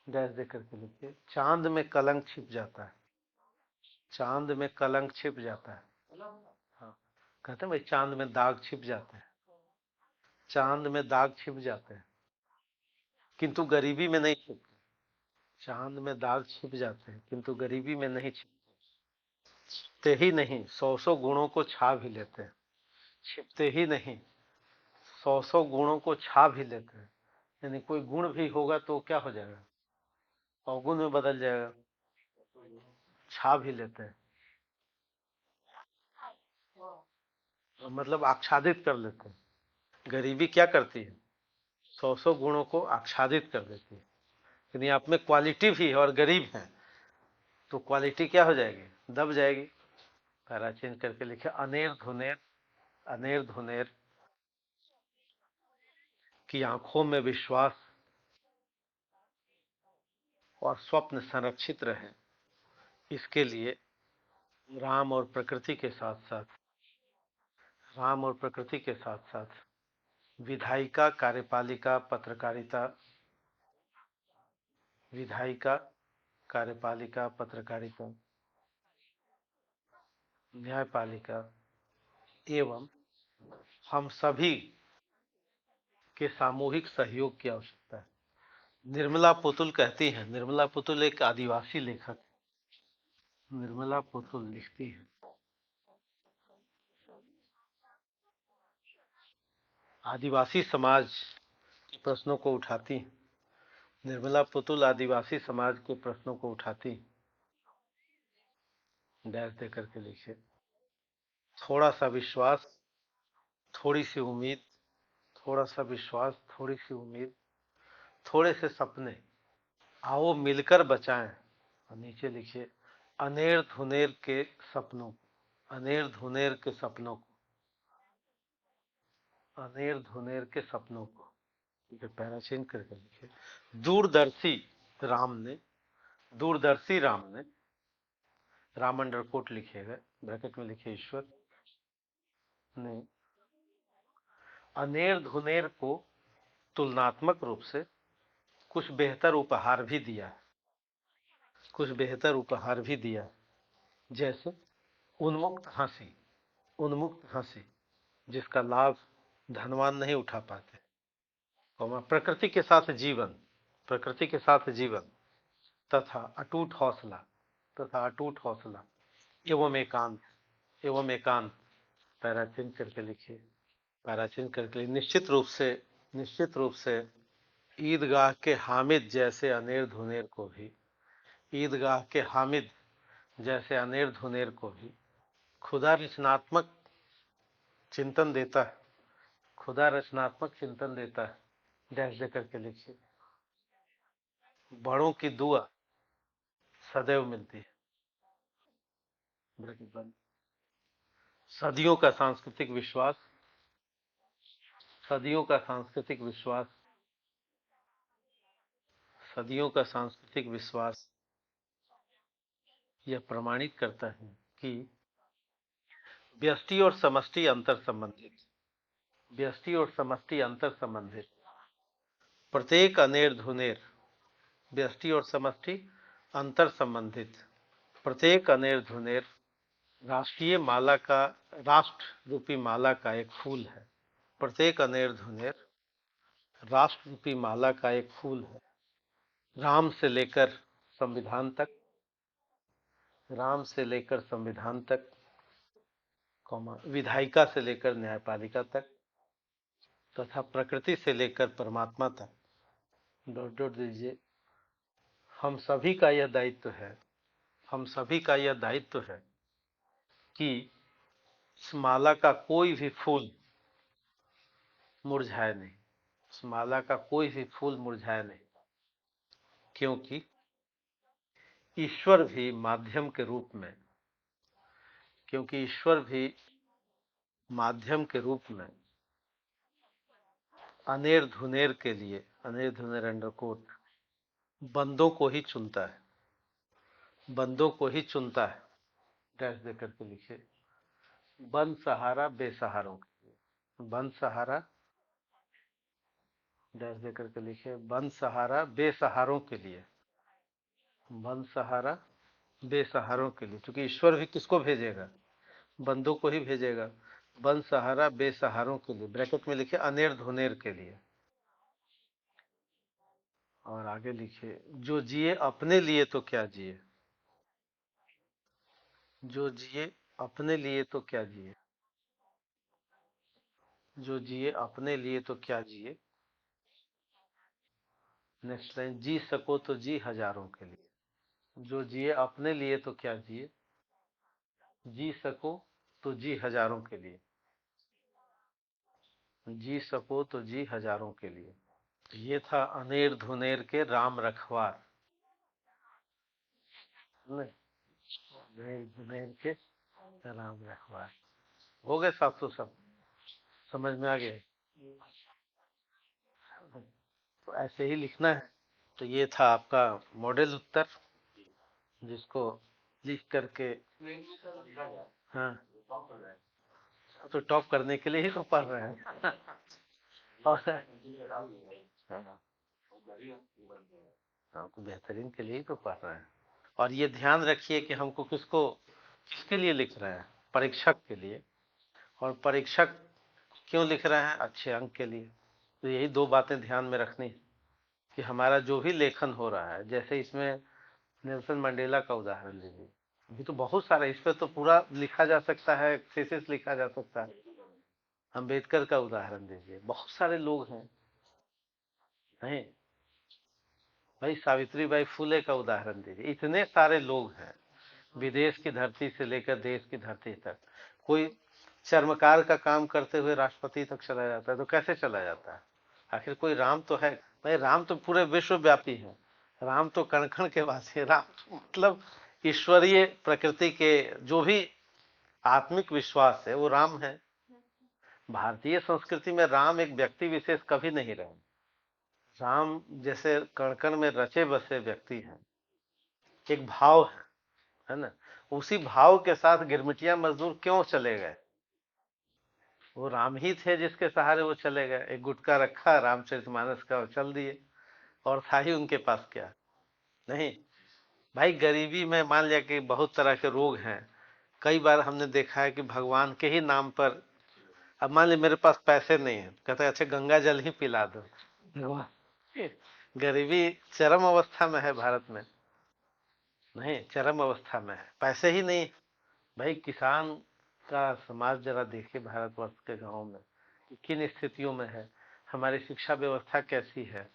डैश दे करके लिखिए, चांद में कलंक छिप जाता है, चांद में कलंक छिप जाता है, हाँ, कहते हैं भाई चांद में दाग छिप जाते हैं, चांद में दाग छिप जाते हैं, किंतु गरीबी में नहीं छिपते, चांद में दाग छिप जाते हैं किंतु गरीबी में नहीं छिपते ही नहीं, 100 गुणों को छा भी लेते हैं, छिपते ही नहीं, 100 गुणों को छा भी लेते हैं, यानी कोई गुण भी होगा तो क्या हो जाएगा, अवगुण में बदल जाएगा, छा भी लेते हैं, मतलब आच्छादित कर लेते हैं। गरीबी क्या करती है, 100 गुणों को आच्छादित कर देती है, यदि आप में क्वालिटी भी है और गरीब है तो क्वालिटी क्या हो जाएगी, दब जाएगी। पैरा चेंज करके लिखे, अनेर धुनेर, अनेर धुनेर की आंखों में विश्वास और स्वप्न संरक्षित रहे, इसके लिए राम और प्रकृति के साथ साथ, राम और प्रकृति के साथ साथ विधायिका, कार्यपालिका, पत्रकारिता, विधायिका, कार्यपालिका, पत्रकारिता, न्यायपालिका एवं हम सभी के सामूहिक सहयोग की आवश्यकता है। निर्मला पुतुल कहती हैं, निर्मला पुतुल एक आदिवासी लेखक, निर्मला पुतुल लिखती हैं, आदिवासी समाज के प्रश्नों को उठाती, निर्मला पुतुल आदिवासी समाज के प्रश्नों को उठाती, डैश दे करके लिखे, थोड़ा सा विश्वास, थोड़ी सी उम्मीद, थोड़ा सा विश्वास, थोड़ी सी उम्मीद, थोड़े से सपने, आओ मिलकर बचाएं, और नीचे लिखिए, अनेर धुनेर के सपनों, अनेर धुनेर के सपनों को, अनेर धुनेर के सपनों को, पैरा चेंज करके लिखे। दूरदर्शी राम ने, दूरदर्शी राम ने, राम अंडर कोट लिखेगा, ब्रैकेट में लिखे ईश्वर ने अनेर धुनेर को तुलनात्मक रूप से कुछ बेहतर उपहार भी दिया, कुछ बेहतर उपहार भी दिया, जैसे उन्मुक्त हंसी, उन्मुक्त हंसी जिसका लाभ धनवान नहीं उठा पाते, प्रकृति के साथ जीवन, प्रकृति के साथ जीवन तथा अटूट हौसला, तथा अटूट हौसला एवं एकांत, एवं एकांत, पैराचिन करके लिखिए, पैराचिन करके लिखिए। निश्चित रूप से ईदगाह के हामिद जैसे अनेर धुनेर को भी, ईदगाह के हामिद जैसे अनेर धुनेर को भी खुदा रचनात्मक चिंतन देता है, खुदा रचनात्मक चिंतन देता है, डैश दे करके लिखिए। बड़ों की दुआ सदैव मिलती है, ब्रैकेट बंद। सदियों का सांस्कृतिक विश्वास, सदियों का सांस्कृतिक विश्वास, सदियों का सांस्कृतिक विश्वास यह प्रमाणित करता है कि व्यष्टि और समष्टि अंतर संबंधित, व्यष्टि और समष्टि अंतर संबंधित प्रत्येक अनेर धुनेर, व्यष्टि और समष्टि अंतर संबंधित प्रत्येक अनेर धुनेर राष्ट्रीय माला का, राष्ट्र रूपी माला का एक फूल है, प्रत्येक अनेर धुनेर राष्ट्र रूपी माला का एक फूल है। राम से लेकर संविधान तक, राम से लेकर संविधान तक, विधायिका से लेकर न्यायपालिका तक तथा प्रकृति से लेकर परमात्मा तक, डॉट डॉट दीजिए। हम सभी का यह दायित्व है, हम सभी का यह दायित्व है कि इस माला का कोई भी फूल मुरझाए नहीं, इस माला का कोई भी फूल मुरझाए नहीं, क्योंकि ईश्वर भी माध्यम के रूप में, क्योंकि ईश्वर भी माध्यम के रूप में अनेर धुनेर के लिए, अनेर धुनेर अंडरकोट, बंदों को ही चुनता है, बंदों को ही चुनता है, डैश देकर के लिखिए। बंद सहारा बेसहारों के लिए, बंद सहारा, डैश देकर के लिखिए। बंद सहारा बेसहारों के लिए, बंद सहारा बेसहारों के लिए, क्योंकि ईश्वर भी किसको भेजेगा, बंदों को ही भेजेगा। बंद सहारा बेसहारों के लिए, ब्रैकेट में लिखिए अनेर धुनेर के लिए, और आगे लिखिए जो जिए अपने लिए तो क्या जिए, जो जिए अपने लिए तो क्या जिए, जो जिए अपने लिए तो क्या जिए। नेक्स्ट लाइन, जी सको तो जी हजारों के लिए, जो जिए अपने लिए तो क्या जिए, जी सको तो जी हजारों के लिए, जी सको तो जी हजारों के लिए। ये था अनेर धुनेर के राम रखवार, अनेर धुनेर के राम रखवार। हो गए 700 सब, समझ में आ गए। तो ऐसे ही लिखना है। तो ये था आपका मॉडल उत्तर, जिसको लिख करके, हाँ तो टॉप करने के लिए ही तो पढ़ रहे हैं। और हाँ, तो बेहतरीन के लिए ही तो पढ़ रहे हैं। और ये ध्यान रखिए कि हमको किसको, किसके लिए लिख रहे हैं, परीक्षक के लिए। और परीक्षक क्यों लिख रहे हैं, अच्छे अंक के लिए। तो यही दो बातें ध्यान में रखनी कि हमारा जो भी लेखन हो रहा है, जैसे इसमें नेल्सन मंडेला का उदाहरण लीजिए, अभी तो बहुत सारा, इस पर तो पूरा लिखा जा सकता है, थीसिस लिखा जा सकता है। अंबेडकर का उदाहरण दीजिए, बहुत सारे लोग हैं, नहीं भाई सावित्रीबाई फुले का उदाहरण दीजिए, इतने सारे लोग हैं, विदेश की धरती से लेकर देश की धरती तक। कोई चर्मकार का काम करते हुए राष्ट्रपति तक चला जाता है, तो कैसे चला जाता है, आखिर कोई राम तो है भाई, राम तो पूरे विश्वव्यापी है, राम तो कण कण के वासी है, राम तो मतलब ईश्वरीय प्रकृति के जो भी आत्मिक विश्वास है वो राम है। भारतीय संस्कृति में राम एक व्यक्ति विशेष कभी नहीं रहे। राम जैसे कण कण में रचे बसे व्यक्ति हैं, एक भाव है ना। उसी भाव के साथ गिरमिटिया मजदूर क्यों चले गए? वो राम ही थे जिसके सहारे वो चले गए। एक गुटका रखा रामचरितमानस का और चल दिए, और था ही उनके पास क्या? नहीं भाई, गरीबी में मान लिया कि बहुत तरह के रोग हैं। कई बार हमने देखा है कि भगवान के ही नाम पर, अब मान लीजिए मेरे पास पैसे नहीं है, कहते हैं अच्छा गंगा जल ही पिला दो। भगवान, गरीबी चरम अवस्था में है भारत में। नहीं, चरम अवस्था में है, पैसे ही नहीं। भाई किसान का समाज जरा देखिए भारतवर्ष के गांव में कि किन स्थितियों में है, हमारी शिक्षा व्यवस्था कैसी है,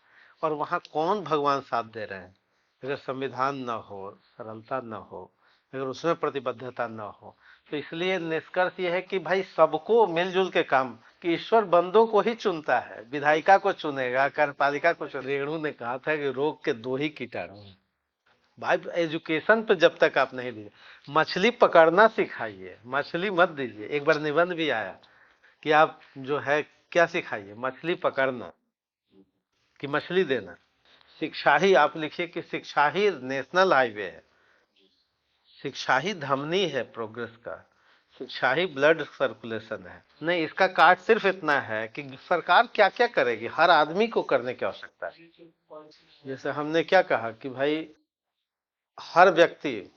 और वहाँ कौन भगवान साथ दे रहे हैं? अगर संविधान न हो, सरलता न हो, अगर उसमें प्रतिबद्धता न हो, तो इसलिए निष्कर्ष यह है कि भाई सबको मिलजुल के काम, कि ईश्वर बंदों को ही चुनता है, विधायिका को चुनेगा, कार्यपालिका को चुनेगा। रेणु ने कहा था कि रोग के दो ही कीटाणु हैं। भाई एजुकेशन पे जब तक आप नहीं दिए, मछली पकड़ना सिखाइए, मछली मत दीजिए। एक बार निबंध भी आया कि आप जो है क्या सिखाइए, मछली पकड़ना कि मछली देना। शिक्षा ही, आप लिखिए कि शिक्षा ही नेशनल हाईवे है, शिक्षा ही धमनी है प्रोग्रेस का, शिक्षा ही ब्लड सर्कुलेशन है। नहीं, इसका काट सिर्फ इतना है कि सरकार क्या क्या करेगी, हर आदमी को करने की आवश्यकता है। जैसे हमने क्या कहा कि भाई हर व्यक्ति,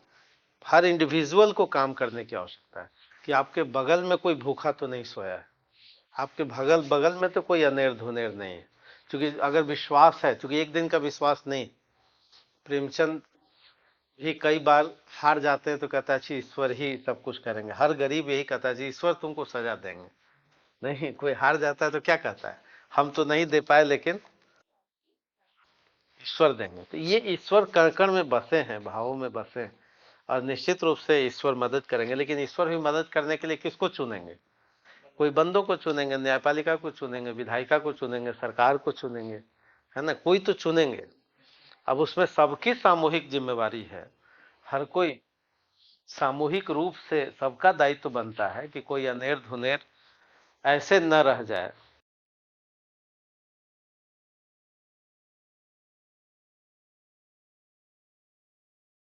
हर इंडिविजुअल को काम करने की आवश्यकता है, कि आपके बगल में कोई भूखा तो नहीं सोया है, आपके बगल बगल में तो कोई अनेर धुनेर नहीं है। क्योंकि अगर विश्वास है, क्योंकि एक दिन का विश्वास नहीं, प्रेमचंद भी कई बार हार जाते हैं तो कहता है जी ईश्वर ही सब कुछ करेंगे। हर गरीब यही कहता है जी ईश्वर तुमको सजा देंगे। नहीं, कोई हार जाता है तो क्या कहता है, हम तो नहीं दे पाए लेकिन ईश्वर देंगे। तो ये ईश्वर कण कण में बसे हैं, भावों में बसे हैं, और निश्चित रूप से ईश्वर मदद करेंगे। लेकिन ईश्वर भी मदद करने के लिए किसको चुनेंगे? कोई बंदों को चुनेंगे, न्यायपालिका को चुनेंगे, विधायिका को चुनेंगे, सरकार को चुनेंगे, है ना, कोई तो चुनेंगे। अब उसमें सबकी सामूहिक जिम्मेवारी है, हर कोई सामूहिक रूप से सबका दायित्व बनता है कि कोई अनेर धुनेर ऐसे न रह जाए